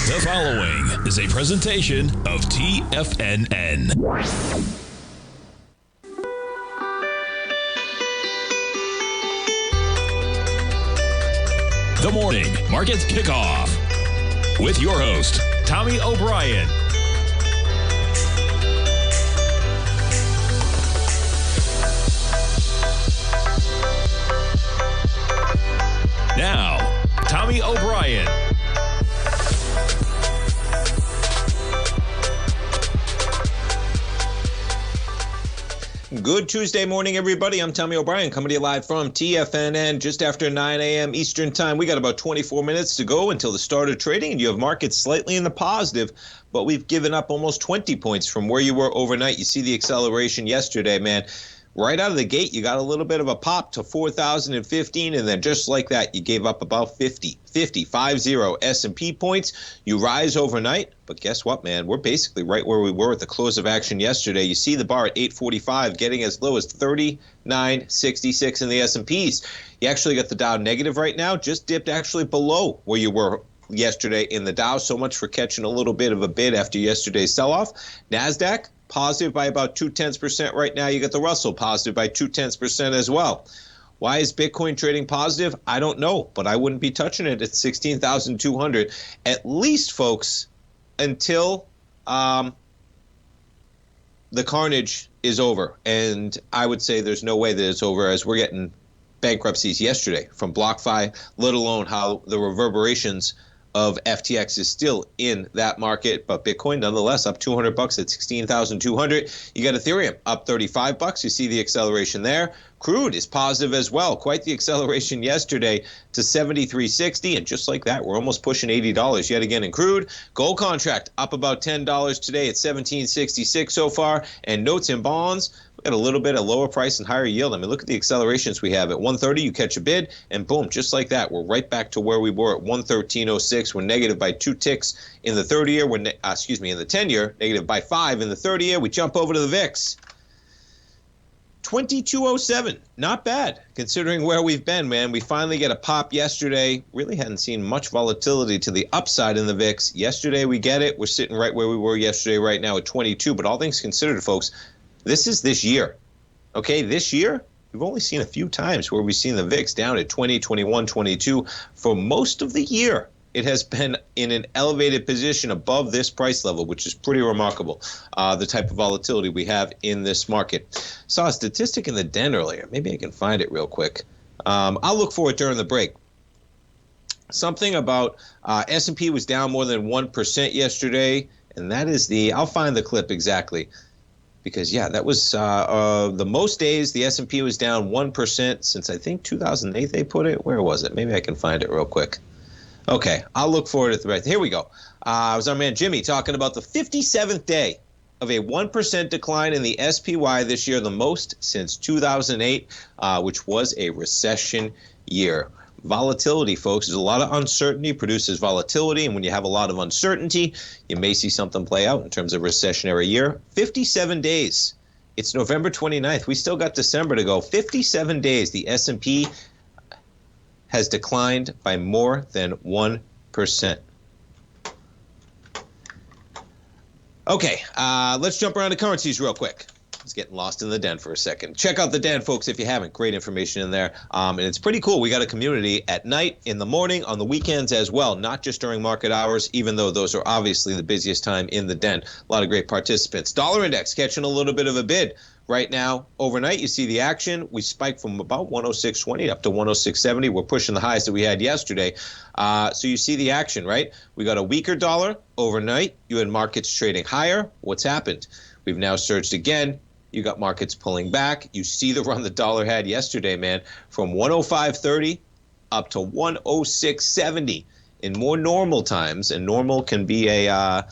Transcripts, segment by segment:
The following is a presentation of TFNN. The Morning Market Kickoff with your host, Tommy O'Brien. Now, Tommy O'Brien. Good Tuesday morning, everybody. I'm Tommy O'Brien coming to you live from TFNN just after 9 a.m. Eastern Time. We got about 24 minutes to go until the start of trading, and you have markets slightly in the positive, but we've given up almost 20 points from where you were overnight. You see the acceleration yesterday, man. Right out of the gate, you got a little bit of a pop to 4,015, and then just like that, you gave up about 50 S&P points. You rise overnight, but guess what, man? We're basically right where we were at the close of action yesterday. You see the bar at 845, getting as low as 39.66 in the S&Ps. You actually got the Dow negative right now, just dipped actually below where you were yesterday in the Dow. So much for catching a little bit of a bid after yesterday's sell-off. NASDAQ positive by about 0.2% right now. You got the Russell positive by 0.2% as well. Why is Bitcoin trading positive? I don't know, but I wouldn't be touching it at 16,200 at least, folks, until the carnage is over. And I would say there's no way that it's over, as we're getting bankruptcies yesterday from BlockFi, let alone how the reverberations of FTX is still in that market. But Bitcoin, nonetheless, up $200 at 16,200. You got Ethereum up $35. You see the acceleration there. Crude is positive as well. Quite the acceleration yesterday to 73.60. And just like that, we're almost pushing $80 yet again in crude. Gold contract up about $10 today at 17.66 so far. And notes and bonds, we got a little bit of lower price and higher yield. I mean, look at the accelerations we have. At 130, you catch a bid, and boom, just like that, we're right back to where we were at 113.06. We're negative by 2 ticks in the 30-year. In the 10-year, negative by 5 in the 30-year. We jump over to the VIX. 2207, not bad considering where we've been, man. We finally get a pop yesterday. Really hadn't seen much volatility to the upside in the VIX. Yesterday we get it. We're sitting right where we were yesterday right now at 22. But all things considered, folks, this is this year. Okay, this year, we've only seen a few times where we've seen the VIX down at 20, 21, 22. For most of the year, it has been in an elevated position above this price level, which is pretty remarkable, the type of volatility we have in this market. Saw a statistic in the den earlier. Maybe I can find it real quick. I'll look for it during the break. Something about S&P was down more than 1% yesterday, and that is I'll find the clip exactly. Because, yeah, that was the most days the S&P was down 1% since, I think, 2008 they put it. Where was it? Maybe I can find it real quick. Okay, I'll look for it at the right. Here we go. It was our man Jimmy talking about the 57th day of a 1% decline in the SPY this year, the most since 2008, which was a recession year. Volatility, folks, there's a lot of uncertainty produces volatility, and when you have a lot of uncertainty, you may see something play out in terms of recessionary year. 57 days. It's November 29th. We still got December to go. 57 days. The S&P has declined by more than 1%. Okay, let's jump around to currencies real quick. It's getting lost in the den for a second. Check out the den, folks, if you haven't. Great information in there. And it's pretty cool. We got a community at night, in the morning, on the weekends as well, not just during market hours, even though those are obviously the busiest time in the den. A lot of great participants. Dollar index catching a little bit of a bid. Right now, overnight, you see the action. We spiked from about 106.20 up to 106.70. We're pushing the highs that we had yesterday. So you see the action, right? We got a weaker dollar overnight. You had markets trading higher. What's happened? We've now surged again. You got markets pulling back. You see the run the dollar had yesterday, man, from 105.30 up to 106.70 in more normal times. And normal can be a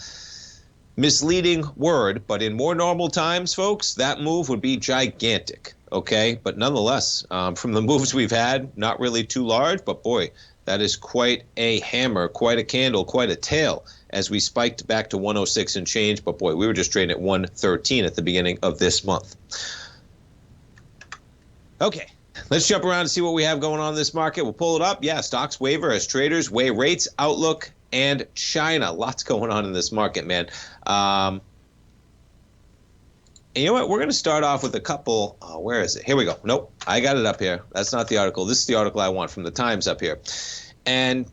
misleading word, but in more normal times, folks, that move would be gigantic, okay? But nonetheless, from the moves we've had, not really too large, but boy, that is quite a hammer, quite a candle, quite a tail as we spiked back to 106 and change. But boy, we were just trading at 113 at the beginning of this month. Okay, let's jump around and see what we have going on in this market. We'll pull it up. Yeah, stocks waver as traders weigh rates, outlook, and China. Lots going on in this market, man. And you know what? We're going to start off with a couple. Where is it? Here we go. Nope, I got it up here. That's not the article. This is the article I want from the Times up here. And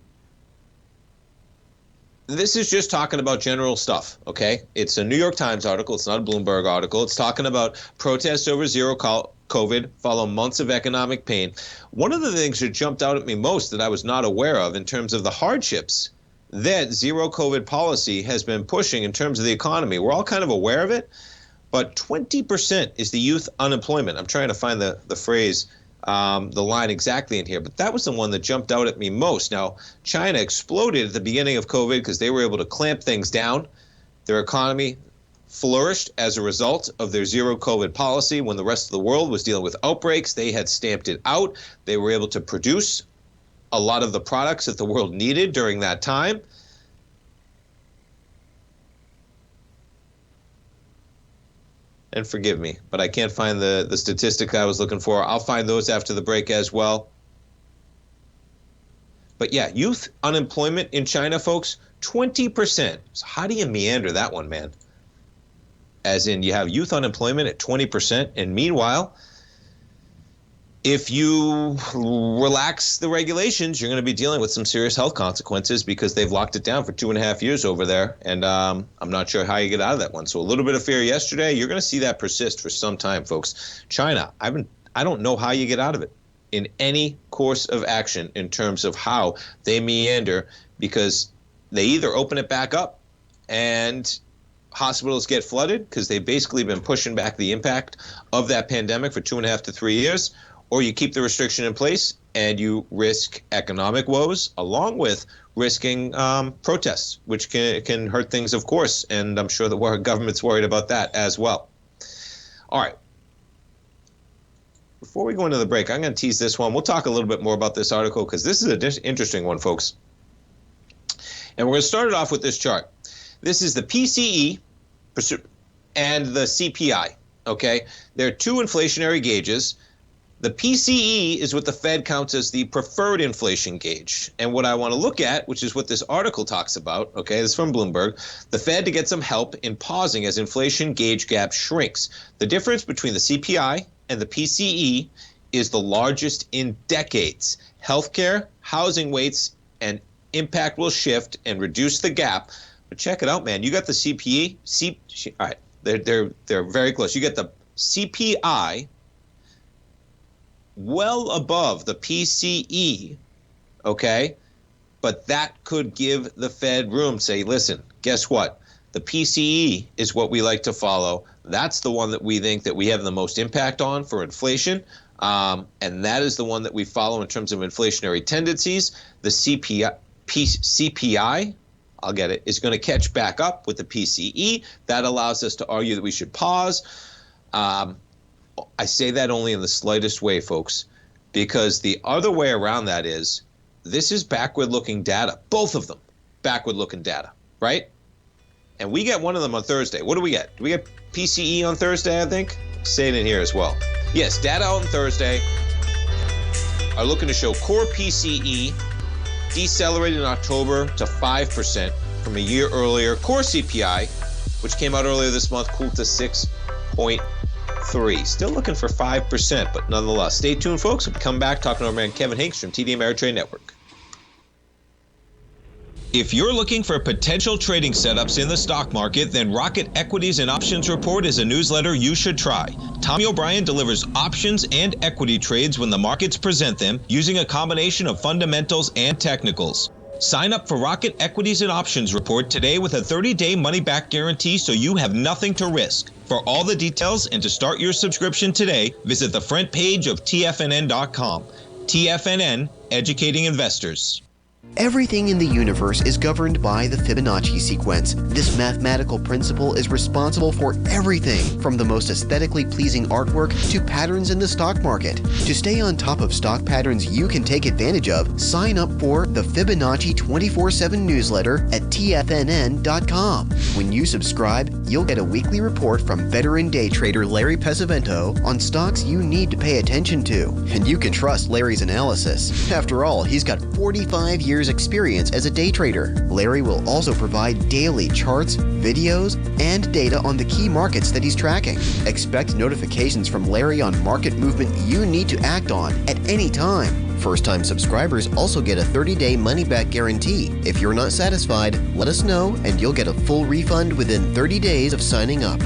this is just talking about general stuff, okay? It's a New York Times article. It's not a Bloomberg article. It's talking about protests over zero COVID follow months of economic pain. One of the things that jumped out at me most that I was not aware of in terms of the hardships that zero COVID policy has been pushing in terms of the economy. We're all kind of aware of it, but 20% is the youth unemployment. I'm trying to find the phrase, the line exactly in here, but that was the one that jumped out at me most. Now, China exploded at the beginning of COVID because they were able to clamp things down. Their economy flourished as a result of their zero COVID policy. When the rest of the world was dealing with outbreaks, they had stamped it out. They were able to produce a lot of the products that the world needed during that time. And forgive me, but I can't find the statistic I was looking for. I'll find those after the break as well. But yeah, youth unemployment in China, folks, 20%. So how do you meander that one, man? As in, you have youth unemployment at 20%, and meanwhile, if you relax the regulations, you're going to be dealing with some serious health consequences because they've locked it down for 2.5 years over there. And I'm not sure how you get out of that one. So a little bit of fear yesterday. You're going to see that persist for some time, folks. China, I don't know how you get out of it in any course of action in terms of how they meander, because they either open it back up and hospitals get flooded because they've basically been pushing back the impact of that pandemic for 2.5 to 3 years, or you keep the restriction in place and you risk economic woes along with risking protests, which can hurt things, of course. And I'm sure the government's worried about that as well. All right. Before we go into the break, I'm going to tease this one. We'll talk a little bit more about this article because this is an interesting one, folks. And we're going to start it off with this chart. This is the PCE and the CPI, okay? There are two inflationary gauges. The PCE is what the Fed counts as the preferred inflation gauge. And what I want to look at, which is what this article talks about, okay, this is from Bloomberg, the Fed to get some help in pausing as inflation gauge gap shrinks. The difference between the CPI and the PCE is the largest in decades. Healthcare, housing weights, and impact will shift and reduce the gap. But check it out, man. You got the CPE. All right, they're very close. You get the CPI well above the PCE, okay? But that could give the Fed room. Say, listen, guess what? The PCE is what we like to follow. That's the one that we think that we have the most impact on for inflation. And that is the one that we follow in terms of inflationary tendencies. The CPI, I'll get it, is going to catch back up with the PCE. That allows us to argue that we should pause. I say that only in the slightest way, folks, because the other way around that is this is backward-looking data, both of them backward-looking data, right? And we get one of them on Thursday. What do we get? Do we get PCE on Thursday, I think? Say it in here as well. Yes, data on Thursday are looking to show core PCE decelerated in October to 5% from a year earlier. Core CPI, which came out earlier this month, cooled to 6.3. Still looking for 5%, but nonetheless. Stay tuned, folks. We'll come back talking to our man Kevin Hincks from TD Ameritrade Network. If you're looking for potential trading setups in the stock market, then Rocket Equities and Options Report is a newsletter you should try. Tommy O'Brien delivers options and equity trades when the markets present them, using a combination of fundamentals and technicals. Sign up for Rocket Equities and Options Report today with a 30-day money-back guarantee so you have nothing to risk. For all the details and to start your subscription today, visit the front page of TFNN.com. TFNN, educating investors. Everything in the universe is governed by the Fibonacci sequence. This mathematical principle is responsible for everything from the most aesthetically pleasing artwork to patterns in the stock market. To stay on top of stock patterns you can take advantage of, sign up for the Fibonacci 24/7 newsletter at TFNN.com. When you subscribe, you'll get a weekly report from veteran day trader Larry Pesavento on stocks you need to pay attention to. And you can trust Larry's analysis. After all, he's got 45 years years' experience as a day trader. Larry will also provide daily charts, videos, and data on the key markets that he's tracking. Expect notifications from Larry on market movement you need to act on at any time. First-time subscribers also get a 30-day money-back guarantee. If you're not satisfied, let us know and you'll get a full refund within 30 days of signing up.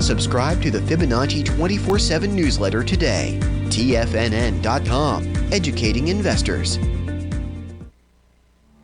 Subscribe to the Fibonacci 24/7 newsletter today. TFNN.com, educating investors.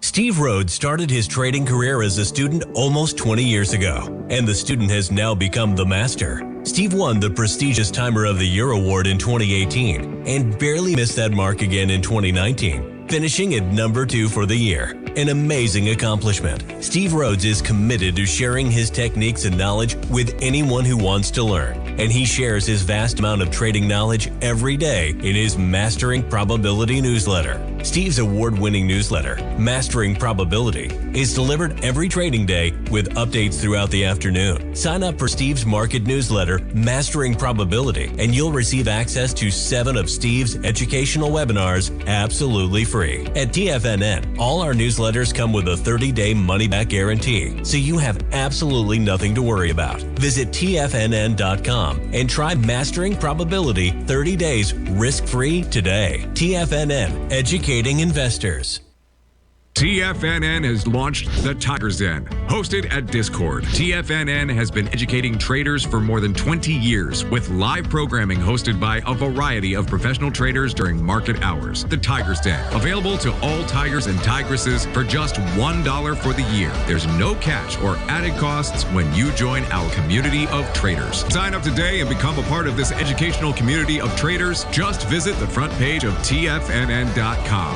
Steve Rhodes started his trading career as a student almost 20 years ago, and the student has now become the master. Steve won the prestigious Timer of the Year award in 2018 and barely missed that mark again in 2019, finishing at number 2 for the year. An amazing accomplishment. Steve Rhodes is committed to sharing his techniques and knowledge with anyone who wants to learn, and he shares his vast amount of trading knowledge every day in his Mastering Probability newsletter. Steve's award-winning newsletter, Mastering Probability, is delivered every trading day with updates throughout the afternoon. Sign up for Steve's market newsletter, Mastering Probability, and you'll receive access to 7 of Steve's educational webinars absolutely free. At TFNN, all our newsletters come with a 30-day money-back guarantee, so you have absolutely nothing to worry about. Visit TFNN.com and try Mastering Probability 30 days risk-free today. TFNN, educating investors. TFNN has launched the Tiger's Den, hosted at Discord. TFNN has been educating traders for more than 20 years with live programming hosted by a variety of professional traders during market hours. The Tiger's Den, available to all tigers and tigresses for just $1 for the year. There's no catch or added costs when you join our community of traders. Sign up today and become a part of this educational community of traders. Just visit the front page of TFNN.com.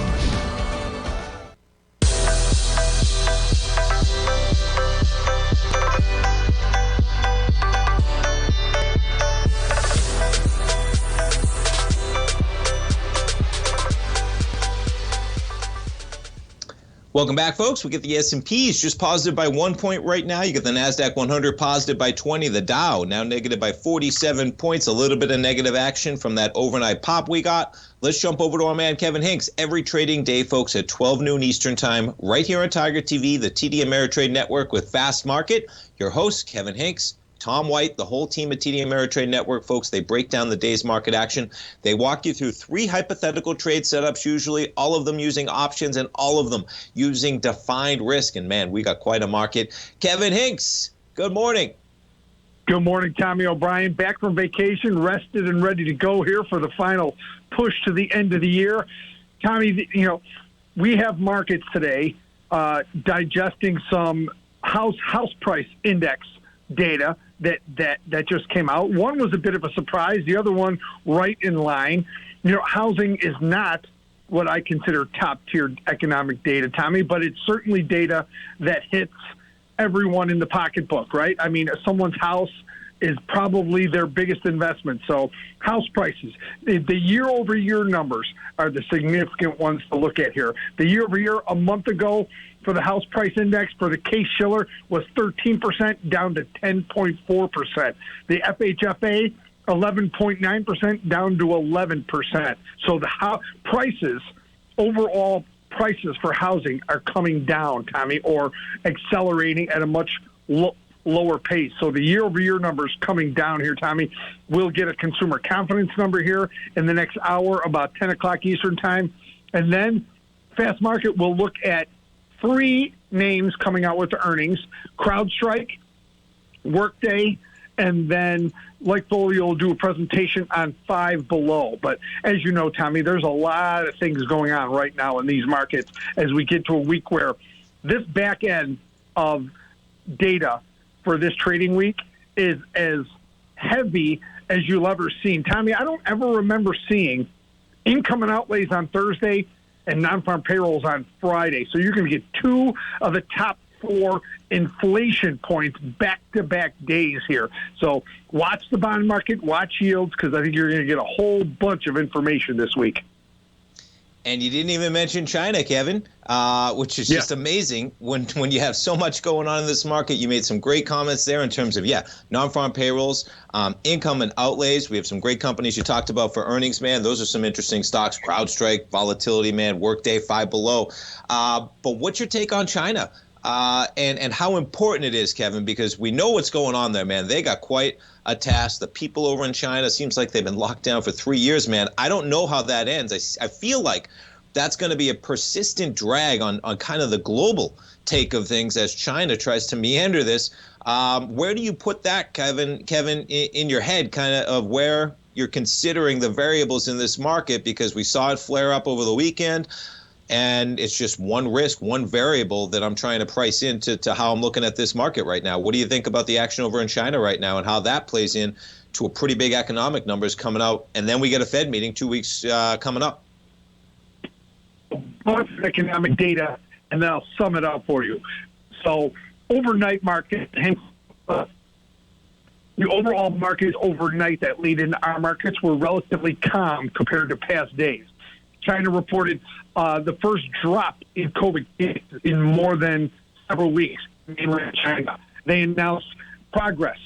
Welcome back, folks. We get the S&Ps just positive by 1 point right now. You get the NASDAQ 100 positive by 20. The Dow now negative by 47 points. A little bit of negative action from that overnight pop we got. Let's jump over to our man, Kevin Hincks. Every trading day, folks, at 12 noon Eastern time, right here on Tiger TV, the TD Ameritrade Network with Fast Market. Your host, Kevin Hincks. Tom White, the whole team at TD Ameritrade Network, folks, they break down the day's market action. They walk you through 3 hypothetical trade setups, usually, all of them using options and all of them using defined risk. And, man, we got quite a market. Kevin Hincks, good morning. Good morning, Tommy O'Brien. Back from vacation, rested and ready to go here for the final push to the end of the year. Tommy, you know, we have markets today digesting some house price index data that just came out. One was a bit of a surprise. The other one right in line. You know, housing is not what I consider top-tier economic data, Tommy, but it's certainly data that hits everyone in the pocketbook, right? I mean, someone's house is probably their biggest investment. So house prices, the year-over-year numbers are the significant ones to look at here. The year-over-year a month ago for the house price index for the Case-Shiller was 13% down to 10.4%. The FHFA, 11.9% down to 11%. So the prices, overall prices for housing are coming down, Tommy, or accelerating at a much lower pace. So the year-over-year numbers coming down here, Tommy. We'll get a consumer confidence number here in the next hour, about 10 o'clock Eastern time. And then Fast Market will look at 3 names coming out with the earnings: CrowdStrike, Workday, and then Like Foley will do a presentation on Five Below. But as you know, Tommy, there's a lot of things going on right now in these markets as we get to a week where this back end of data for this trading week is as heavy as you'll ever seen. Tommy, I don't ever remember seeing income and outlays on Thursday and non-farm payrolls on Friday. So you're going to get 2 of the top 4 inflation points back-to-back days here. So watch the bond market, watch yields, because I think you're going to get a whole bunch of information this week. And you didn't even mention China, Kevin, which is just amazing when you have so much going on in this market. You made some great comments there in terms of, non-farm payrolls, income and outlays. We have some great companies you talked about for earnings, man. Those are some interesting stocks. CrowdStrike, volatility, man, Workday, 5 below. But what's your take on China? And how important it is, Kevin, because we know what's going on there, man. They got quite a task. The people over in China, seems like they've been locked down for 3 years, man. I don't know how that ends. I feel like that's going to be a persistent drag on kind of the global take of things as China tries to meander this. Where do you put that, Kevin, in your head, kind of where you're considering the variables in this market? Because we saw it flare up over the weekend. And it's just one risk, one variable that I'm trying to price into how I'm looking at this market right now. What do you think about the action over in China right now and how that plays in to a pretty big economic numbers coming out? And then we get a Fed meeting 2 weeks coming up. Economic data, and then I'll sum it up for you. So overnight market, the overall markets overnight that lead into our markets were relatively calm compared to past days. China reported the first drop in COVID cases in more than several weeks in mainland China. They announced progress,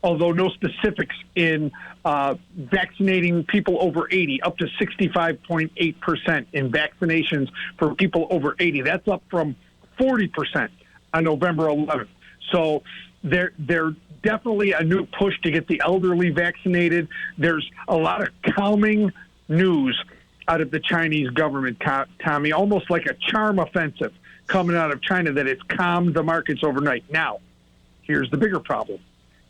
although no specifics, in vaccinating people over 80, up to 65.8% in vaccinations for people over 80. That's up from 40% on November 11th. So they're definitely a new push to get the elderly vaccinated. There's a lot of calming news out of the Chinese government, Tommy, almost like a charm offensive coming out of China that it's calmed the markets overnight. Now, here's the bigger problem.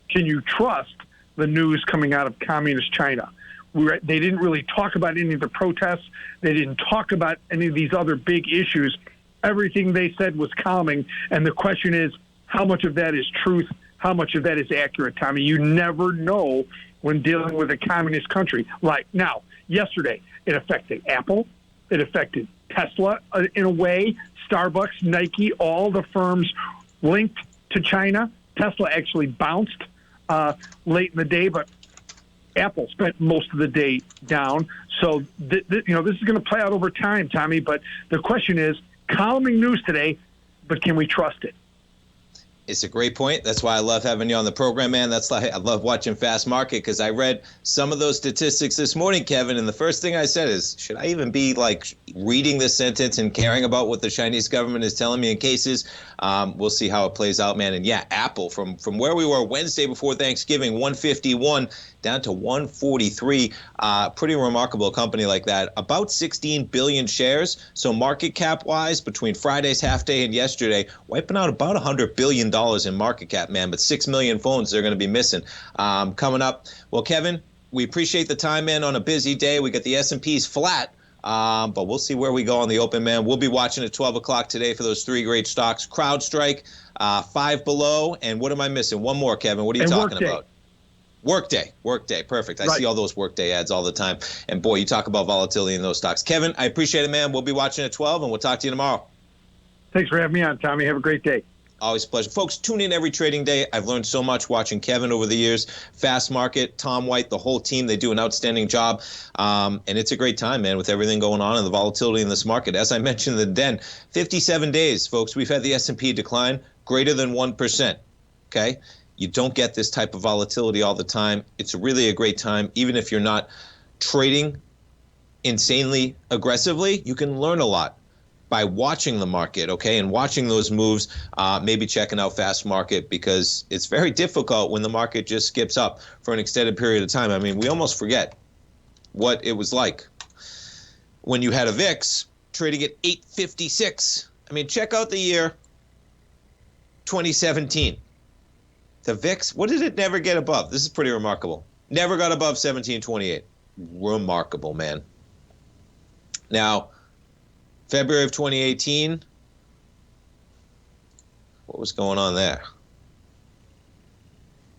Can you trust the news coming out of communist China? They didn't really talk about any of the protests. They didn't talk about any of these other big issues. Everything they said was calming, and the question is, how much of that is truth? How much of that is accurate, Tommy? You never know when dealing with a communist country. Like now, yesterday, it affected Apple. It affected Tesla in a way, Starbucks, Nike, all the firms linked to China. Tesla actually bounced late in the day, but Apple spent most of the day down. So, this is going to play out over time, Tommy. But the question is, calming news today, but can we trust it? It's a great point. That's why I love having you on the program, man. I love watching Fast Market because I read some of those statistics this morning, Kevin, and the first thing I said is, should I even be reading this sentence and caring about what the Chinese government is telling me in cases? We'll see how it plays out, man. And Apple from where we were Wednesday before Thanksgiving, 151 down to 143. Pretty remarkable company like that. About 16 billion shares. So market cap wise, between Friday's half day and yesterday, wiping out about $100 billion in market cap, man. But 6 million phones they're going to be missing coming up. Well, Kevin, we appreciate the time, man, on a busy day. We got the S&Ps flat. But we'll see where we go on the open, man. We'll be watching at 12 o'clock today for those 3 great stocks. CrowdStrike, 5 below. And what am I missing? One more, Kevin. What are you talking about? Workday, perfect. I see all those Workday ads all the time. And, boy, you talk about volatility in those stocks. Kevin, I appreciate it, man. We'll be watching at 12, and we'll talk to you tomorrow. Thanks for having me on, Tommy. Have a great day. Always a pleasure. Folks, tune in every trading day. I've learned so much watching Kevin over the years. Fast Market, Tom White, the whole team, they do an outstanding job. And it's a great time, man, with everything going on and the volatility in this market. As I mentioned in the den, 57 days, folks, we've had the S&P decline greater than 1%, okay? You don't get this type of volatility all the time. It's really a great time. Even if you're not trading insanely aggressively, you can learn a lot by watching the market, okay, and watching those moves, maybe checking out Fast Market, because it's very difficult when the market just skips up for an extended period of time. I mean, we almost forget what it was like when you had a VIX trading at 856. I mean, check out the year 2017. The VIX, what did it never get above? This is pretty remarkable. Never got above 1728. Remarkable, man. Now, February of 2018, what was going on there?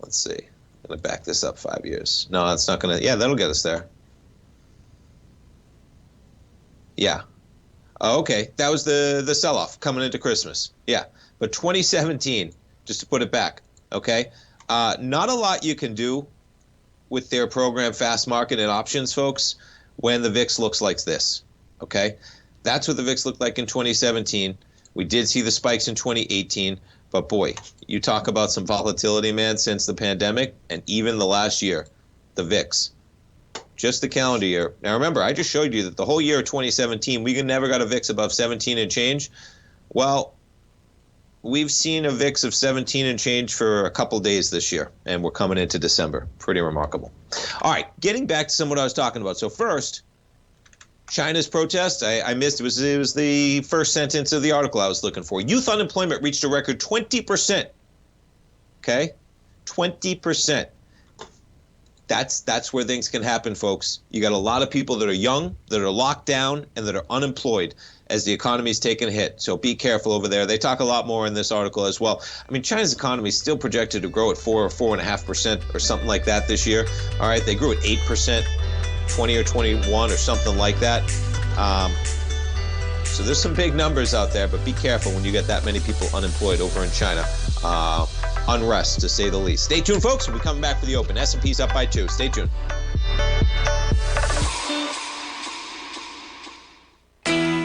Let's see. I'm going to back this up 5 years. No, that's not going to, that'll get us there. Yeah. Oh, okay. That was the sell-off coming into Christmas. Yeah. But 2017, just to put it back, okay? Not a lot you can do with their program Fast Market and options, folks, when the VIX looks like this, okay? That's what the VIX looked like in 2017. We did see the spikes in 2018. But boy, you talk about some volatility, man, since the pandemic and even the last year, the VIX. Just the calendar year. Now remember, I just showed you that the whole year of 2017, we never got a VIX above 17 and change. Well, we've seen a VIX of 17 and change for a couple days this year, and we're coming into December. Pretty remarkable. All right, getting back to some of what I was talking about. So first, China's protest, I missed, it was the first sentence of the article I was looking for. Youth unemployment reached a record 20%. Okay? 20%. That's where things can happen, folks. You got a lot of people that are young, that are locked down, and that are unemployed as the economy's taking a hit. So be careful over there. They talk a lot more in this article as well. I mean, China's economy is still projected to grow at 4 or 4.5% or something like that this year. All right, they grew at 8%. 20 or 21 or something like that. So there's some big numbers out there, but be careful when you get that many people unemployed over in China. Unrest, to say the least. Stay tuned, folks. We'll be coming back for the open. S&P's up by 2. Stay tuned.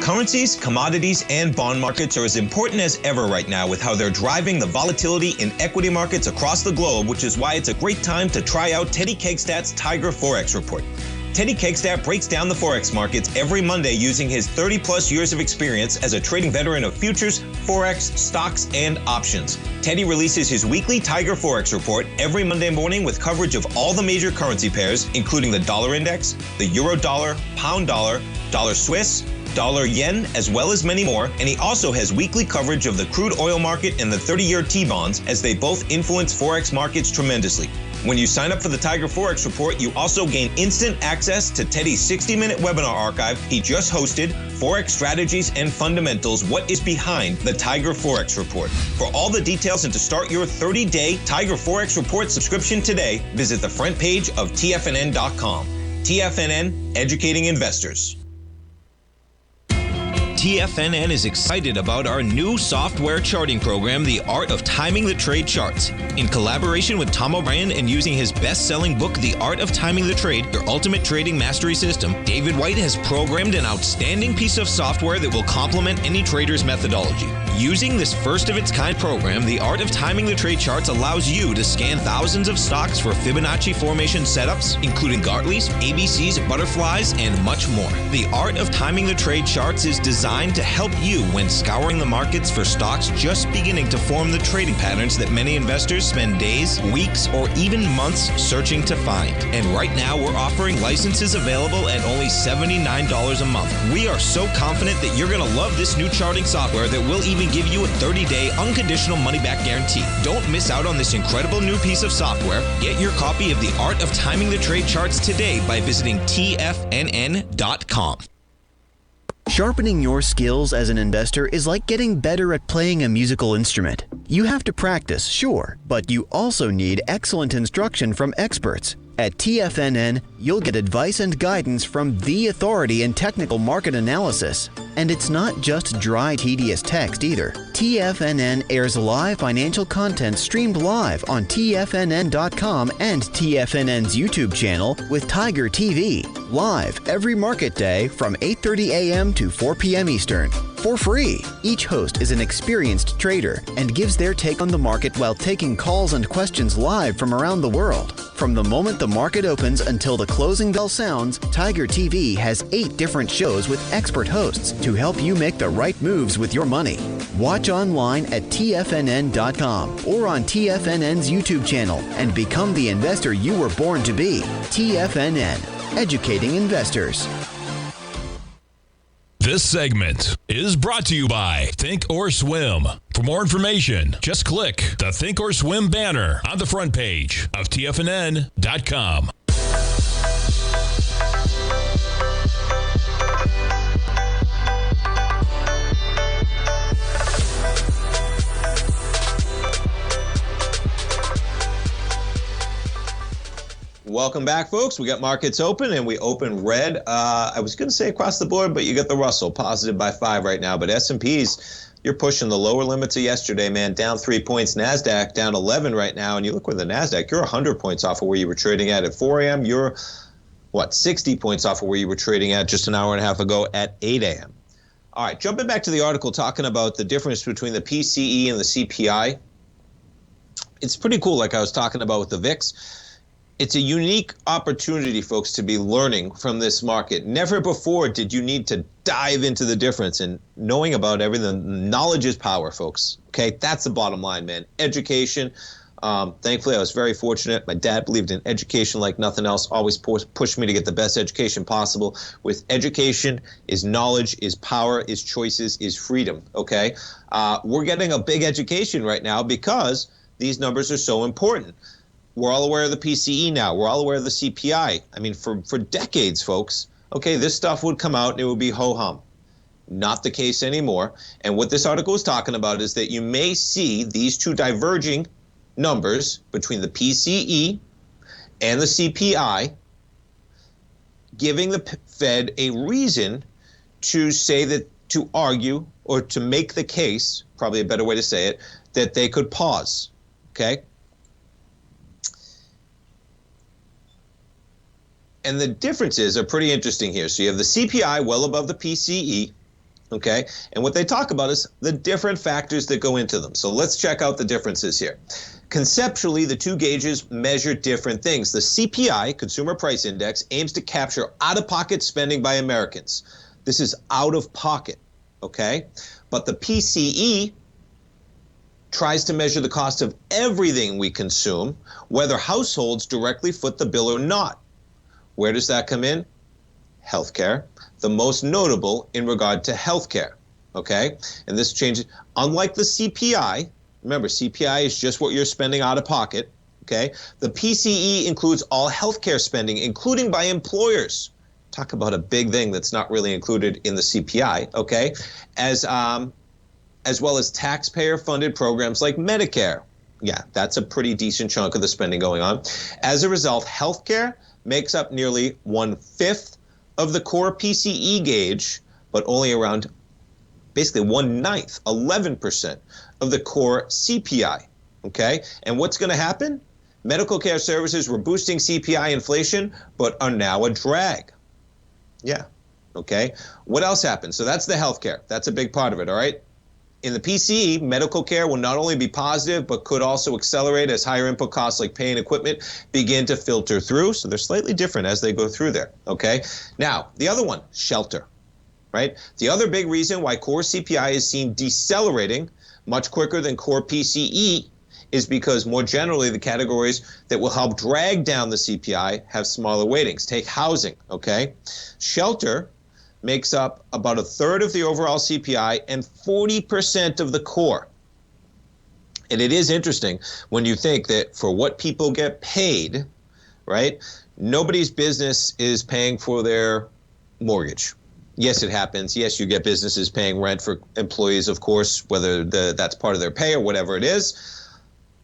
Currencies, commodities, and bond markets are as important as ever right now with how they're driving the volatility in equity markets across the globe, which is why it's a great time to try out Teddy Kegstad's Tiger Forex Report. Teddy Kegstad breaks down the Forex markets every Monday using his 30-plus years of experience as a trading veteran of futures, Forex, stocks, and options. Teddy releases his weekly Tiger Forex Report every Monday morning with coverage of all the major currency pairs, including the dollar index, the euro dollar, pound dollar, dollar Swiss, dollar yen, as well as many more, and he also has weekly coverage of the crude oil market and the 30-year T-bonds, as they both influence Forex markets tremendously. When you sign up for the Tiger Forex Report, you also gain instant access to Teddy's 60-minute webinar archive he just hosted, Forex Strategies and Fundamentals, What is Behind the Tiger Forex Report. For all the details and to start your 30-day Tiger Forex Report subscription today, visit the front page of TFNN.com. TFNN, educating investors. TFNN is excited about our new software charting program, The Art of Timing the Trade Charts. In collaboration with Tom O'Brien and using his best-selling book, The Art of Timing the Trade, Your Ultimate Trading Mastery System, David White has programmed an outstanding piece of software that will complement any trader's methodology. Using this first-of-its-kind program, The Art of Timing the Trade Charts allows you to scan thousands of stocks for Fibonacci formation setups, including Gartleys, ABCs, butterflies, and much more. The Art of Timing the Trade Charts is designed to help you when scouring the markets for stocks just beginning to form the trading patterns that many investors spend days, weeks, or even months searching to find. And right now, we're offering licenses available at only $79 a month. We are so confident that you're going to love this new charting software that will even give you a 30-day unconditional money-back guarantee. Don't miss out on this incredible new piece of software. Get your copy of The Art of Timing the Trade Charts today by visiting TFNN.com. Sharpening your skills as an investor is like getting better at playing a musical instrument. You have to practice, sure, but you also need excellent instruction from experts. At TFNN, you'll get advice and guidance from the authority in technical market analysis. And it's not just dry, tedious text either. TFNN airs live financial content streamed live on TFNN.com and TFNN's YouTube channel with Tiger TV, live every market day from 8:30 a.m. to 4 p.m. Eastern. For free. Each host is an experienced trader and gives their take on the market while taking calls and questions live from around the world. From the moment the market opens until the closing bell sounds, Tiger TV has 8 different shows with expert hosts to help you make the right moves with your money. Watch online at TFNN.com or on TFNN's YouTube channel and become the investor you were born to be. TFNN, educating investors. This segment is brought to you by Thinkorswim. For more information, just click the Thinkorswim banner on the front page of TFNN.com. Welcome back, folks. We got markets open, and we open red. I was going to say across the board, but you got the Russell positive by 5 right now. But S&P's, you're pushing the lower limits of yesterday, man. Down 3 points. NASDAQ down 11 right now. And you look where the NASDAQ, you're 100 points off of where you were trading at 4 a.m. You're, 60 points off of where you were trading at just an hour and a half ago at 8 a.m. All right, jumping back to the article talking about the difference between the PCE and the CPI. It's pretty cool, like I was talking about with the VIX. It's a unique opportunity, folks, to be learning from this market. Never before did you need to dive into the difference and knowing about everything. Knowledge is power, folks. Okay, that's the bottom line, man. Education. Thankfully, I was very fortunate. My dad believed in education like nothing else, always pushed me to get the best education possible. With education is knowledge, is power, is choices, is freedom, okay? We're getting a big education right now because these numbers are so important. We're all aware of the PCE now. We're all aware of the CPI. I mean, for decades, folks, okay, this stuff would come out and it would be ho-hum. Not the case anymore. And what this article is talking about is that you may see these two diverging numbers between the PCE and the CPI giving the Fed a reason to say that, to argue or to make the case, probably a better way to say it, that they could pause, okay? And the differences are pretty interesting here. So you have the CPI well above the PCE, okay? And what they talk about is the different factors that go into them. So let's check out the differences here. Conceptually, the two gauges measure different things. The CPI, Consumer Price Index, aims to capture out-of-pocket spending by Americans. This is out of pocket, okay? But the PCE tries to measure the cost of everything we consume, whether households directly foot the bill or not. Where does that come in? Healthcare, the most notable in regard to healthcare, okay? And this changes, unlike the CPI, remember, CPI is just what you're spending out of pocket, okay? The PCE includes all healthcare spending, including by employers. Talk about a big thing that's not really included in the CPI, okay? As well as taxpayer-funded programs like Medicare. Yeah, that's a pretty decent chunk of the spending going on. As a result, healthcare makes up nearly 1/5 of the core PCE gauge, but only around basically 1/9, 11% of the core CPI, okay? And what's going to happen? Medical care services were boosting CPI inflation, but are now a drag. Yeah, okay? What else happens? So that's the healthcare. That's a big part of it, all right? In the PCE, medical care will not only be positive, but could also accelerate as higher input costs like pay and equipment begin to filter through. So they're slightly different as they go through there, okay? Now, the other one, shelter, right? The other big reason why core CPI is seen decelerating much quicker than core PCE is because more generally the categories that will help drag down the CPI have smaller weightings. Take housing, okay? Shelter makes up about 1/3 of the overall CPI and 40% of the core. And it is interesting when you think that for what people get paid, right, nobody's business is paying for their mortgage. Yes, it happens. Yes, you get businesses paying rent for employees, of course, whether that's part of their pay or whatever it is.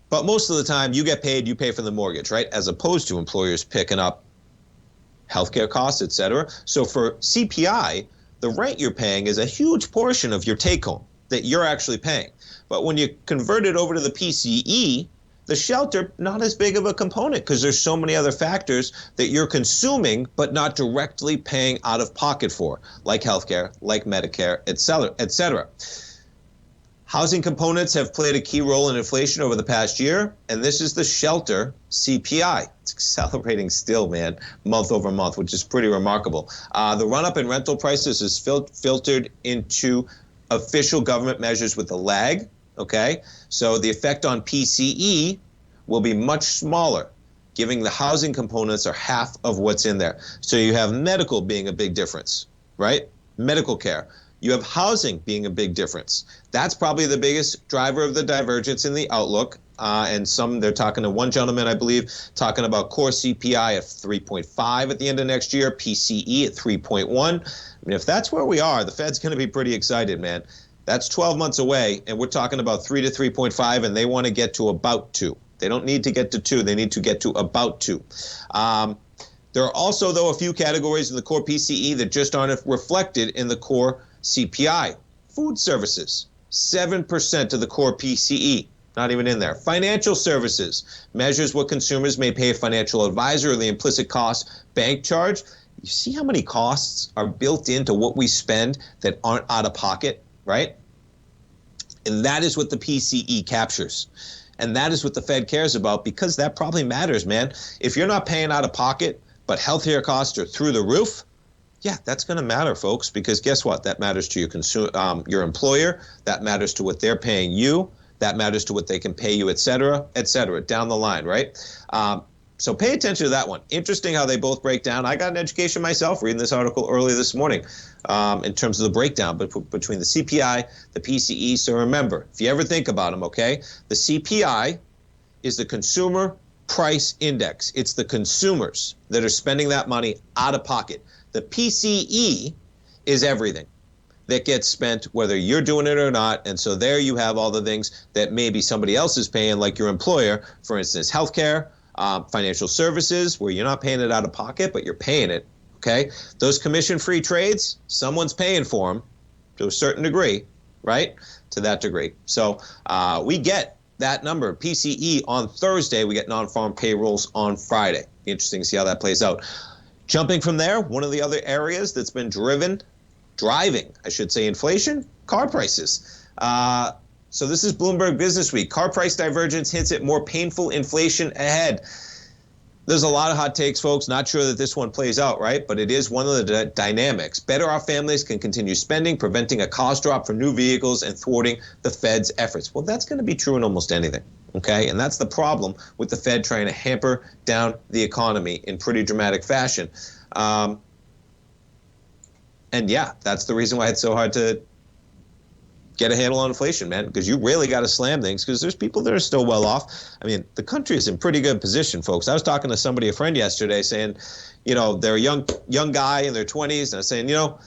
But most of the time, you get paid, you pay for the mortgage, right, as opposed to employers picking up healthcare costs, et cetera. So for CPI, the rent you're paying is a huge portion of your take-home that you're actually paying. But when you convert it over to the PCE, the shelter, not as big of a component because there's so many other factors that you're consuming but not directly paying out of pocket for, like healthcare, like Medicare, et cetera, et cetera. Housing components have played a key role in inflation over the past year, and this is the shelter CPI. It's accelerating still, man, month over month, which is pretty remarkable. The run-up in rental prices is filtered into official government measures with a lag, okay? So the effect on PCE will be much smaller, giving the housing components are half of what's in there. So you have medical being a big difference, right? Medical care. You have housing being a big difference. That's probably the biggest driver of the divergence in the outlook. And they're talking to one gentleman, I believe, talking about core CPI at 3.5 at the end of next year, PCE at 3.1. I mean, if that's where we are, the Fed's going to be pretty excited, man. That's 12 months away, and we're talking about 3 to 3.5, and they want to get to about 2. They don't need to get to 2. They need to get to about 2. There are also, though, a few categories in the core PCE that just aren't reflected in the core CPI. Food services, 7% of the core PCE, not even in there. Financial services measures what consumers may pay a financial advisor or the implicit cost bank charge. You see how many costs are built into what we spend that aren't out of pocket, right? And that is what the PCE captures. And that is what the Fed cares about, because that probably matters, man. If you're not paying out of pocket, but healthcare costs are through the roof, yeah, that's going to matter, folks, because guess what? That matters to your employer. That matters to what they're paying you. That matters to what they can pay you, et cetera, down the line, right? So pay attention to that one. Interesting how they both break down. I got an education myself reading this article early this morning in terms of the breakdown between the CPI, the PCE. So remember, if you ever think about them, okay, the CPI is the Consumer Price Index. It's the consumers that are spending that money out of pocket. The PCE is everything that gets spent, whether you're doing it or not. And so there you have all the things that maybe somebody else is paying, like your employer, for instance, healthcare, financial services, where you're not paying it out of pocket, but you're paying it, okay? Those commission-free trades, someone's paying for them to a certain degree, right? To that degree. So we get that number, PCE, on Thursday. We get non-farm payrolls on Friday. Be interesting to see how that plays out. Jumping from there, one of the other areas that's been driving, inflation, car prices. So this is Bloomberg Business Week. Car price divergence hints at more painful inflation ahead. There's a lot of hot takes, folks. Not sure that this one plays out, right? But it is one of the dynamics. Better off families can continue spending, preventing a cost drop for new vehicles and thwarting the Fed's efforts. Well, that's going to be true in almost anything, okay? And that's the problem with the Fed trying to hamper down the economy in pretty dramatic fashion. And yeah, that's the reason why it's so hard to get a handle on inflation, man, because you really got to slam things, because there's people that are still well off. I mean, the country is in pretty good position, folks. I was talking to somebody, a friend yesterday, saying, you know, they're a young guy in their 20s, and I was saying, you know,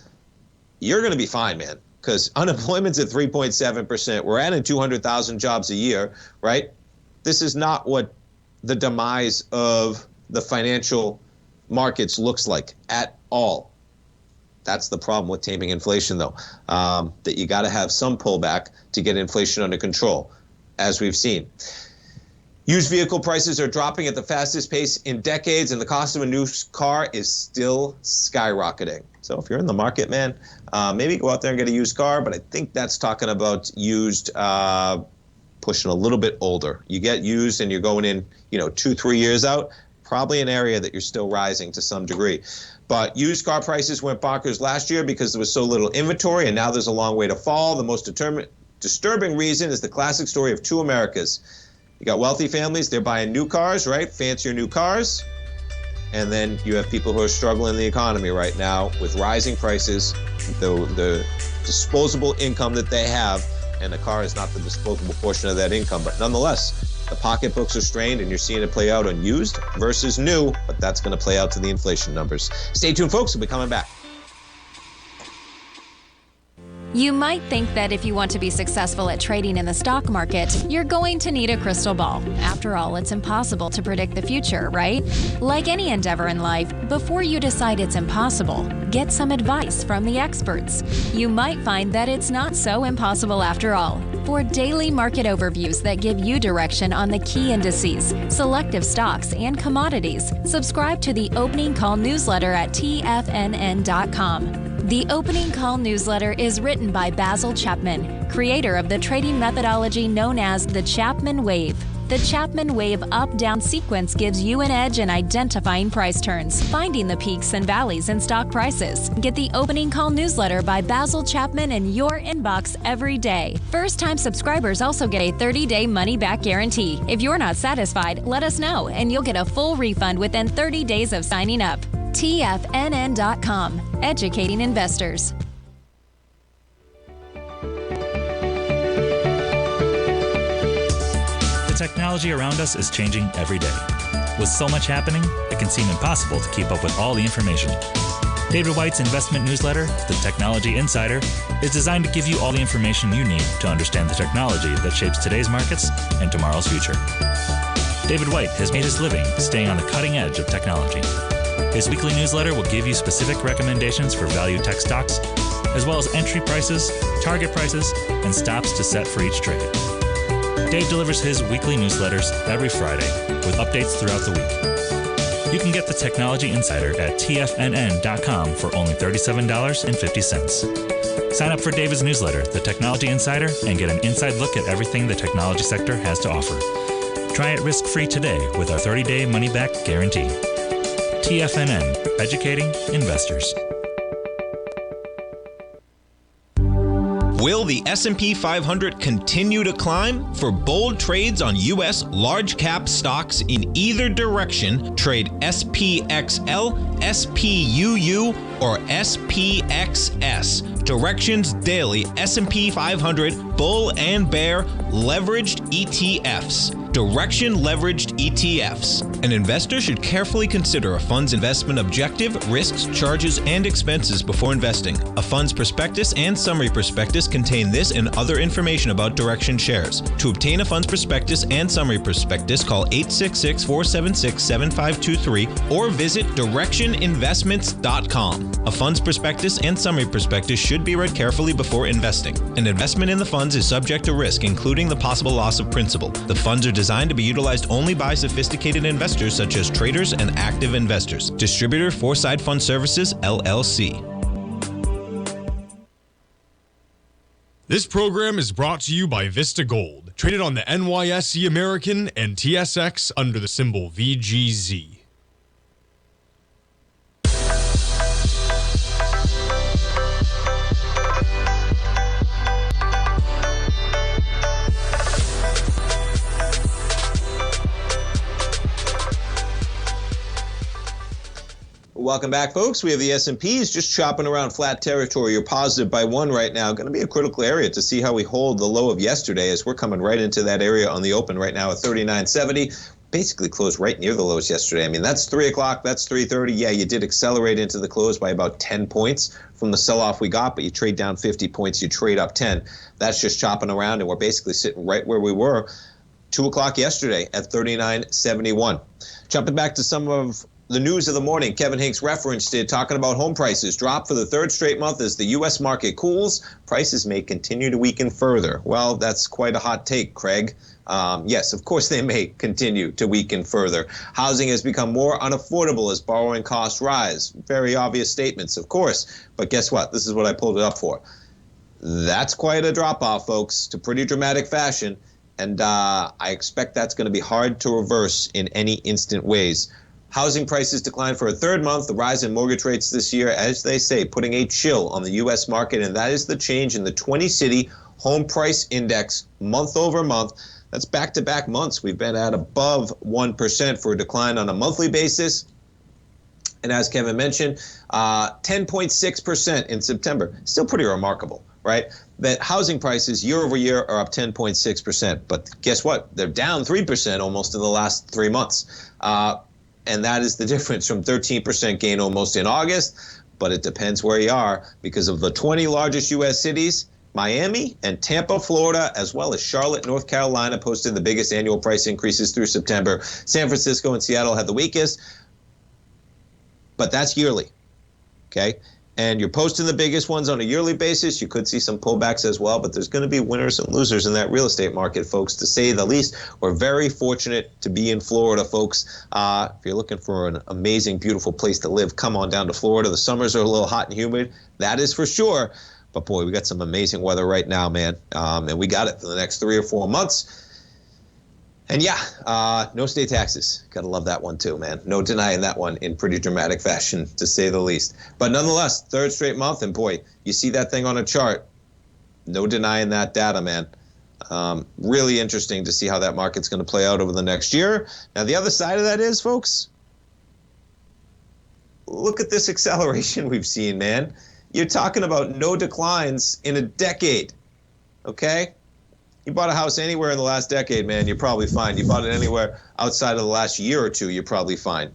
you're going to be fine, man, because unemployment's at 3.7%. We're adding 200,000 jobs a year, right? This is not what the demise of the financial markets looks like at all. That's the problem with taming inflation, though, that you got to have some pullback to get inflation under control, as we've seen. Used vehicle prices are dropping at the fastest pace in decades, and the cost of a new car is still skyrocketing. So if you're in the market, man, maybe go out there and get a used car, but I think that's talking about used pushing a little bit older. You get used and you're going in, 2-3 years out, probably an area that you're still rising to some degree. But used car prices went bonkers last year because there was so little inventory, and now there's a long way to fall. The most disturbing reason is the classic story of two Americas. You got wealthy families, they're buying new cars, right? Fancier new cars. And then you have people who are struggling in the economy right now with rising prices, the disposable income that they have, and the car is not the disposable portion of that income. But nonetheless, the pocketbooks are strained, and you're seeing it play out on used versus new, but that's going to play out to the inflation numbers. Stay tuned, folks. We'll be coming back. You might think that if you want to be successful at trading in the stock market, you're going to need a crystal ball. After all, it's impossible to predict the future, right? Like any endeavor in life, before you decide it's impossible, get some advice from the experts. You might find that it's not so impossible after all. For daily market overviews that give you direction on the key indices, selective stocks, and commodities, subscribe to the Opening Call newsletter at TFNN.com. The Opening Call newsletter is written by Basil Chapman, creator of the trading methodology known as the Chapman Wave. The Chapman Wave up-down sequence gives you an edge in identifying price turns, finding the peaks and valleys in stock prices. Get the Opening Call newsletter by Basil Chapman in your inbox every day. First-time subscribers also get a 30-day money-back guarantee. If you're not satisfied, let us know, and you'll get a full refund within 30 days of signing up. TFNN.com, educating investors. The technology around us is changing every day. With so much happening, it can seem impossible to keep up with all the information. David White's investment newsletter, The Technology Insider, is designed to give you all the information you need to understand the technology that shapes today's markets and tomorrow's future. David White has made his living staying on the cutting edge of technology. His weekly newsletter will give you specific recommendations for value tech stocks, as well as entry prices, target prices, and stops to set for each trade. Dave delivers his weekly newsletters every Friday with updates throughout the week. You can get the Technology Insider at TFNN.com for only $37.50. Sign up for David's newsletter, The Technology Insider, and get an inside look at everything the technology sector has to offer. Try it risk-free today with our 30-day money-back guarantee. TFNN, educating investors. Will the S&P 500 continue to climb? For bold trades on U.S. large-cap stocks in either direction, trade SPXL, SPUU, or SPXS. Directions Daily S&P 500 Bull and Bear Leveraged ETFs. Direction Leveraged ETFs. An investor should carefully consider a fund's investment objective, risks, charges, and expenses before investing. A fund's prospectus and summary prospectus contain this and other information about Direction shares. To obtain a fund's prospectus and summary prospectus, call 866-476-7523 or visit directioninvestments.com. A fund's prospectus and summary prospectus should be read carefully before investing. An investment in the funds is subject to risk, including the possible loss of principal. The funds are designed to be utilized only by sophisticated investors such as traders and active investors. Distributor Foreside Fund Services, LLC. This program is brought to you by Vista Gold, traded on the NYSE American and TSX under the symbol VGZ. Welcome back, folks. We have the S&Ps just chopping around flat territory. You're positive by 1 right now. Going to be a critical area to see how we hold the low of yesterday, as we're coming right into that area on the open right now at 39.70. Basically closed right near the lows yesterday. I mean, that's 3 o'clock, that's 3:30. Yeah, you did accelerate into the close by about 10 points from the sell-off we got, but you trade down 50 points, you trade up 10. That's just chopping around, and we're basically sitting right where we were 2 o'clock yesterday at 39.71. Jumping back to some of the news of the morning, Kevin Hincks referenced it, talking about home prices drop for the 3rd straight month as the U.S. market cools. Prices may continue to weaken further. Well, that's quite a hot take, Craig. Yes, of course they may continue to weaken further. Housing has become more unaffordable as borrowing costs rise. Very obvious statements, of course. But guess what? This is what I pulled it up for. That's quite a drop-off, folks, to pretty dramatic fashion. And I expect that's going to be hard to reverse in any instant ways. Housing prices declined for a 3rd month. The rise in mortgage rates this year, as they say, putting a chill on the U.S. market, and that is the change in the 20-city home price index month over month. That's back-to-back months. We've been at above 1% for a decline on a monthly basis. And as Kevin mentioned, 10.6% in September. Still pretty remarkable, right? That housing prices year over year are up 10.6%. But guess what? They're down 3% almost in the last 3 months. And that is the difference from 13% gain almost in August. But it depends where you are, because of the 20 largest U.S. cities, Miami and Tampa, Florida, as well as Charlotte, North Carolina, posted the biggest annual price increases through September. San Francisco and Seattle had the weakest. But that's yearly, okay? And you're posting the biggest ones on a yearly basis. You could see some pullbacks as well, but there's going to be winners and losers in that real estate market, folks, to say the least. We're very fortunate to be in Florida, folks. If you're looking for an amazing, beautiful place to live, come on down to Florida. The summers are a little hot and humid. That is for sure. But, boy, we got some amazing weather right now, man. And we got it for the next 3 or 4 months. And yeah, no state taxes. Gotta love that one too, man. No denying that one in pretty dramatic fashion, to say the least. But nonetheless, 3rd straight month, and boy, you see that thing on a chart. No denying that data, man. Really interesting to see how that market's going to play out over the next year. Now, the other side of that is, folks, look at this acceleration we've seen, man. You're talking about no declines in a decade, okay? You bought a house anywhere in the last decade, man, you're probably fine. You bought it anywhere outside of the last year or two, you're probably fine.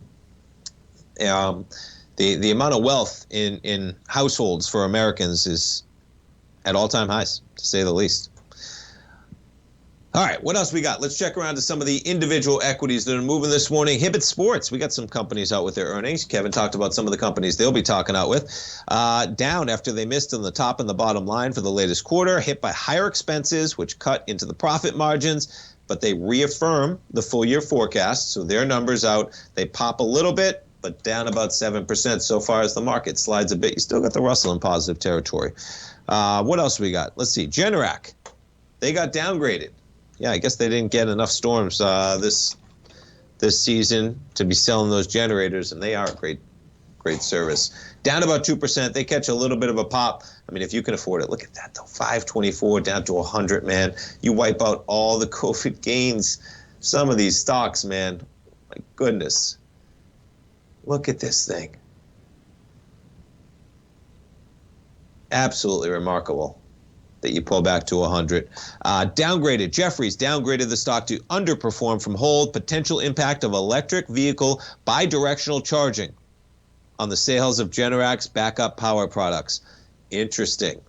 The amount of wealth in households for Americans is at all-time highs, to say the least. All right, what else we got? Let's check around to some of the individual equities that are moving this morning. Hibbett Sports, we got some companies out with their earnings. Kevin talked about some of the companies they'll be talking out with. Down after they missed on the top and the bottom line for the latest quarter, hit by higher expenses, which cut into the profit margins. but they reaffirm the full year forecast. So their numbers out, they pop a little bit, but down about 7% so far as the market slides a bit. You still got the Russell in positive territory. What else we got? Let's see. Generac, they got downgraded. Yeah, I guess they didn't get enough storms this season to be selling those generators, and they are a great service. Down about 2%. They catch a little bit of a pop. I mean, if you can afford it, look at that, though. 524 down to 100, man. You wipe out all the COVID gains. Some of these stocks, man. My goodness. Look at this thing. Absolutely remarkable that you pull back to 100. Downgraded. Jefferies downgraded the stock to underperform from hold. Potential impact of electric vehicle bidirectional charging on the sales of Generac's backup power products. Interesting.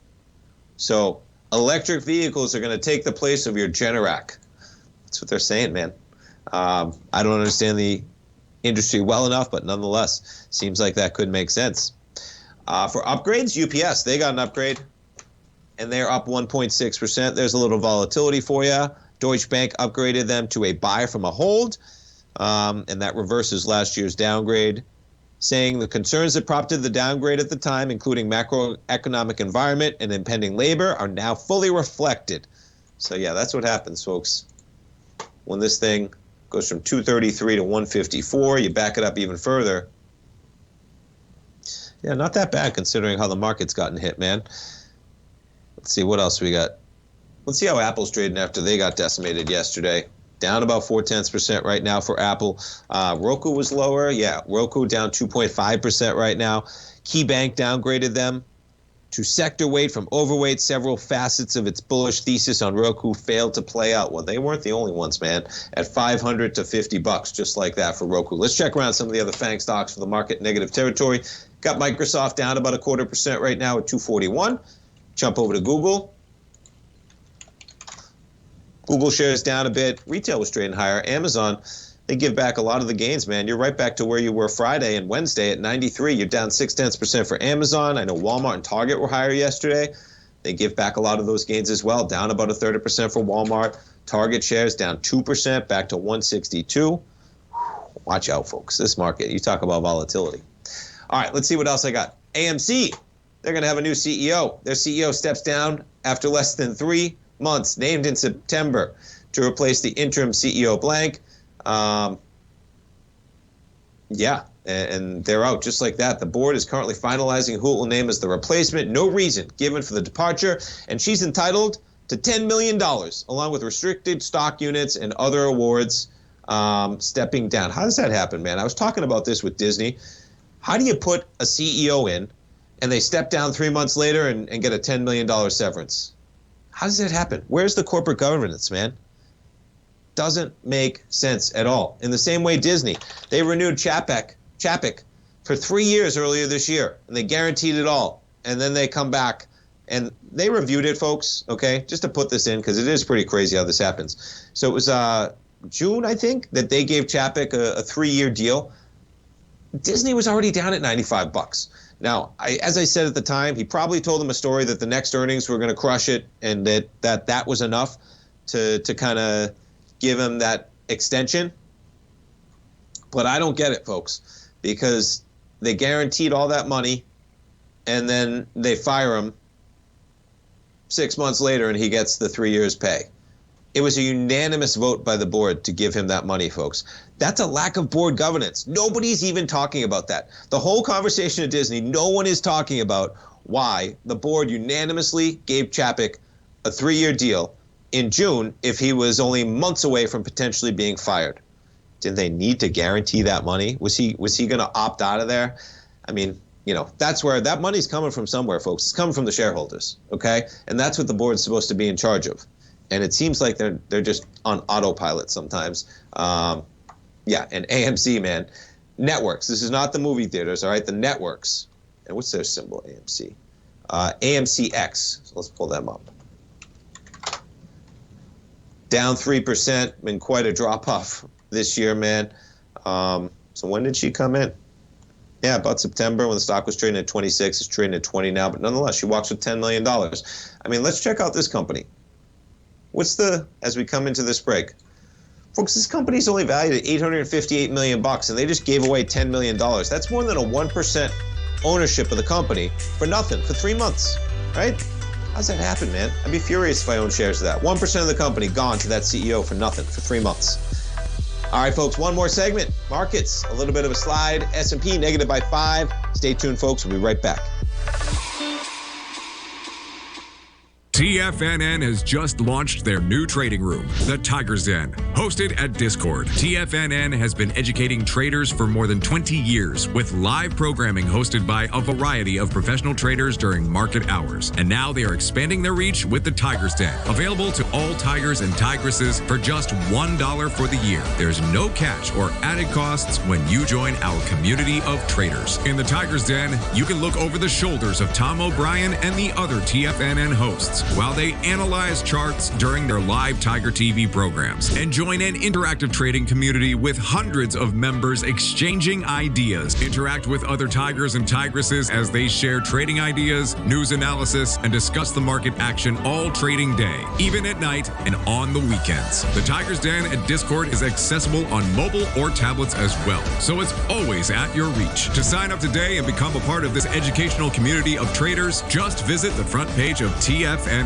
So electric vehicles are going to take the place of your Generac. That's what they're saying, man. I don't understand the industry well enough, but nonetheless, seems like that could make sense. For upgrades, UPS, they got an upgrade, and they're up 1.6%. There's a little volatility for you. Deutsche Bank upgraded them to a buy from a hold, and that reverses last year's downgrade, saying the concerns that prompted the downgrade at the time, including macroeconomic environment and impending labor, are now fully reflected. So, yeah, that's what happens, folks. When this thing goes from 233 to 154, you back it up even further. Yeah, not that bad considering how the market's gotten hit, man. Let's see what else we got. Let's see how Apple's trading after they got decimated yesterday. Down about 0.4% right now for Apple. Roku was lower. Yeah, Roku down 2.5% right now. KeyBank downgraded them to sector weight from overweight. Several facets of its bullish thesis on Roku failed to play out. Well, they weren't the only ones, man. At $500 to $50, just like that for Roku. Let's check around some of the other FANG stocks for the market negative territory. Got Microsoft down about 0.25% right now at 241. Jump over to Google. Google shares down a bit. Retail was trading higher. Amazon, they give back a lot of the gains, man. You're right back to where you were Friday and Wednesday at 93. You're down 0.6% for Amazon. I know Walmart and Target were higher yesterday. They give back a lot of those gains as well. Down about 0.33% for Walmart. Target shares down 2%, back to 162. Watch out, folks. This market, you talk about volatility. All right, let's see what else I got. AMC, they're going to have a new CEO. Their CEO steps down after less than 3 months, named in September to replace the interim CEO blank. Yeah, and they're out just like that. The board is currently finalizing who it will name as the replacement. No reason given for the departure, and she's entitled to $10 million, along with restricted stock units and other awards, stepping down. How does that happen, man? I was talking about this with Disney. How do you put a CEO in, and they step down 3 months later and get a $10 million severance? How does that happen? Where's the corporate governance, man? Doesn't make sense at all. In the same way, Disney, they renewed Chapek for 3 years earlier this year, and they guaranteed it all. And then they come back, and they reviewed it, folks, okay? Just to put this in, because it is pretty crazy how this happens. So it was June, I think, that they gave Chapek a 3-year deal. Disney was already down at $95. Now, as I said at the time, he probably told them a story that the next earnings were going to crush it, and that was enough to kind of give him that extension. But I don't get it, folks, because they guaranteed all that money, and then they fire him 6 months later, and he gets the 3 years' pay. It was a unanimous vote by the board to give him that money, folks. That's a lack of board governance. Nobody's even talking about that. The whole conversation at Disney, no one is talking about why the board unanimously gave Chapek a 3-year deal in June if he was only months away from potentially being fired. Didn't they need to guarantee that money? Was he going to opt out of there? I mean, you know, that's where that money's coming from somewhere, folks. It's coming from the shareholders, okay? And that's what the board's supposed to be in charge of. And it seems like they're just on autopilot sometimes. Yeah, and AMC, man. Networks. This is not the movie theaters, all right? The networks. And what's their symbol, AMC? AMCX. So let's pull them up. Down 3%. Been quite a drop-off this year, man. So when did she come in? Yeah, about September when the stock was trading at 26. It's trading at 20 now. But nonetheless, she walks with $10 million. I mean, let's check out this company. As we come into this break, Folks, this company's only valued at $858 million, and they just gave away $10 million. That's more than a 1% ownership of the company for nothing, for 3 months, right? How's that happen, man? I'd be furious if I owned shares of that. 1% of the company gone to that CEO for nothing, for 3 months. All right, folks, one more segment. Markets, a little bit of a slide. S&P negative by 5. Stay tuned, folks. We'll be right back. TFNN has just launched their new trading room, the Tiger's Den. Hosted at Discord, TFNN has been educating traders for more than 20 years with live programming hosted by a variety of professional traders during market hours. And now they are expanding their reach with the Tiger's Den, available to all tigers and tigresses for just $1 for the year. There's no catch or added costs when you join our community of traders. In the Tiger's Den, you can look over the shoulders of Tom O'Brien and the other TFNN hosts while they analyze charts during their live Tiger TV programs, and join an interactive trading community with hundreds of members exchanging ideas. Interact with other tigers and tigresses as they share trading ideas, news analysis, and discuss the market action all trading day, even at night and on the weekends. The Tiger's Den at Discord is accessible on mobile or tablets as well, so it's always at your reach. To sign up today and become a part of this educational community of traders, just visit the front page of TFNN.com.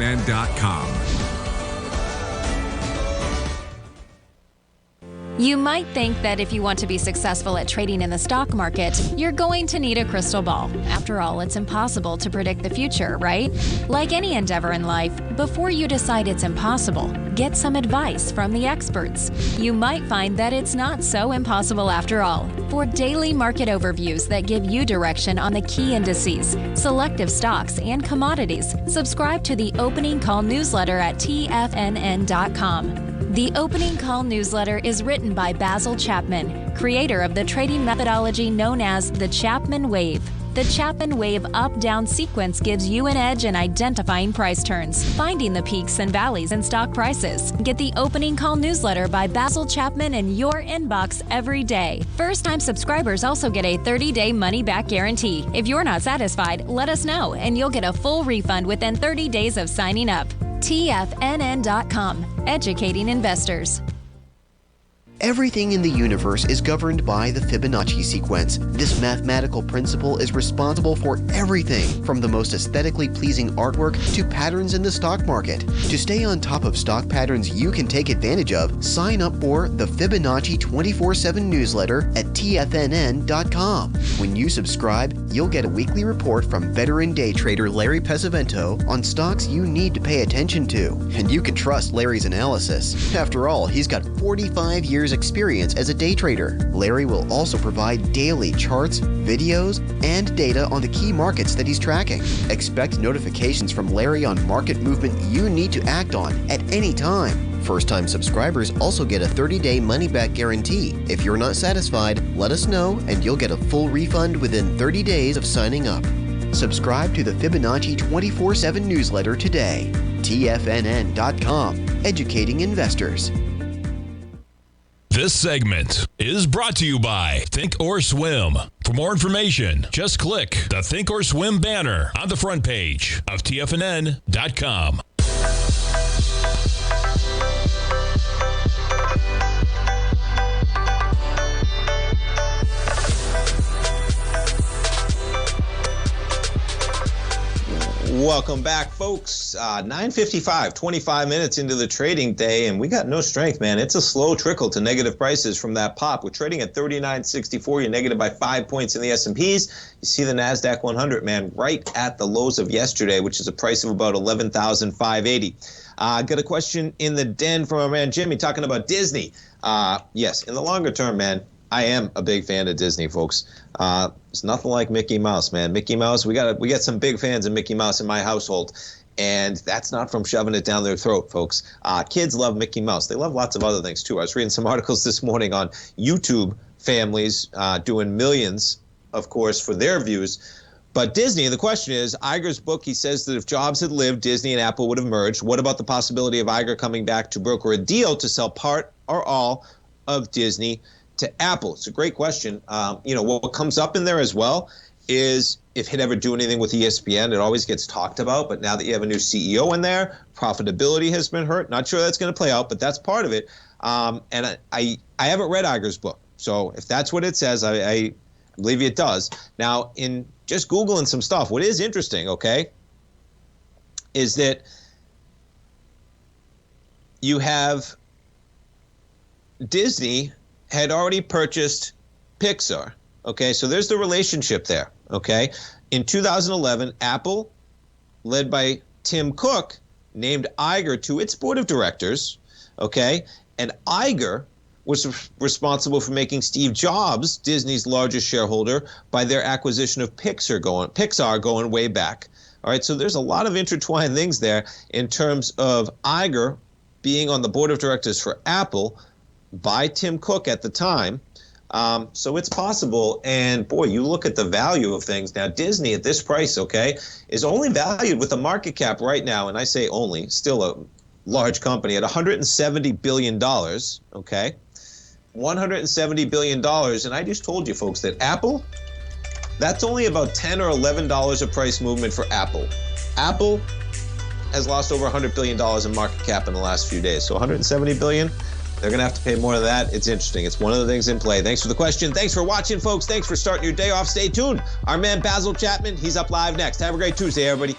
You might think that if you want to be successful at trading in the stock market, you're going to need a crystal ball. After all, it's impossible to predict the future, right? Like any endeavor in life, before you decide it's impossible, get some advice from the experts. You might find that it's not so impossible after all. For daily market overviews that give you direction on the key indices, selective stocks, and commodities, subscribe to the Opening Call newsletter at TFNN.com. The Opening Call newsletter is written by Basil Chapman, creator of the trading methodology known as the Chapman Wave. The Chapman Wave up-down sequence gives you an edge in identifying price turns, finding the peaks and valleys in stock prices. Get the Opening Call newsletter by Basil Chapman in your inbox every day. First-time subscribers also get a 30-day money-back guarantee. If you're not satisfied, let us know, and you'll get a full refund within 30 days of signing up. TFNN.com, educating investors. Everything in the universe is governed by the Fibonacci sequence. This mathematical principle is responsible for everything from the most aesthetically pleasing artwork to patterns in the stock market. To stay on top of stock patterns you can take advantage of, sign up for the Fibonacci 24/7 newsletter at TFNN.com. When you subscribe, you'll get a weekly report from veteran day trader Larry Pesavento on stocks you need to pay attention to. And you can trust Larry's analysis. After all, he's got 45 years experience as a day trader. Larry will also provide daily charts, videos, and data on the key markets that he's tracking. Expect notifications from Larry on market movement you need to act on at any time. First-time subscribers also get a 30-day money-back guarantee. If you're not satisfied, let us know and you'll get a full refund within 30 days of signing up. Subscribe to the Fibonacci 24/7 newsletter today. TFNN.com, educating investors. This segment is brought to you by Thinkorswim. For more information, just click the Thinkorswim banner on the front page of TFNN.com. Welcome back, folks. 9:55, 25 minutes into the trading day, and we got no strength, man. It's a slow trickle to negative prices from that pop. We're trading at 39.64. You're negative by 5 points in the S&Ps. You see the NASDAQ 100, man, right at the lows of yesterday, which is a price of about 11,580. Got a question in the den from our man Jimmy talking about Disney. Yes, in the longer term, man, I am a big fan of Disney, folks. It's nothing like Mickey Mouse, man. Mickey Mouse, we got some big fans of Mickey Mouse in my household, and that's not from shoving it down their throat, folks. Kids love Mickey Mouse. They love lots of other things too. I was reading some articles this morning on YouTube families doing millions, of course, for their views. But Disney, the question is, Iger's book, he says that if Jobs had lived, Disney and Apple would have merged. What about the possibility of Iger coming back to broker a deal to sell part or all of Disney to Apple? It's a great question. What comes up in there as well is if he'd ever do anything with ESPN, it always gets talked about. But now that you have a new CEO in there, profitability has been hurt. Not sure that's going to play out, but that's part of it. And I haven't read Iger's book. So if that's what it says, I believe it does. Now, in just Googling some stuff, what is interesting, okay, is that you have Disney had already purchased Pixar. Okay, so there's the relationship there. Okay, in 2011, Apple, led by Tim Cook, named Iger to its board of directors. Okay, and Iger was responsible for making Steve Jobs Disney's largest shareholder by their acquisition of Pixar going way back. All right, so there's a lot of intertwined things there in terms of Iger being on the board of directors for Apple by Tim Cook at the time. So it's possible. And boy, you look at the value of things. Now, Disney at this price, okay, is only valued with a market cap right now, and I say only, still a large company, at $170 billion, okay? $170 billion. And I just told you, folks, that Apple, that's only about $10 or $11 of price movement for Apple. Apple has lost over $100 billion in market cap in the last few days. So $170 billion, they're going to have to pay more than that. It's interesting. It's one of the things in play. Thanks for the question. Thanks for watching, folks. Thanks for starting your day off. Stay tuned. Our man Basil Chapman, he's up live next. Have a great Tuesday, everybody.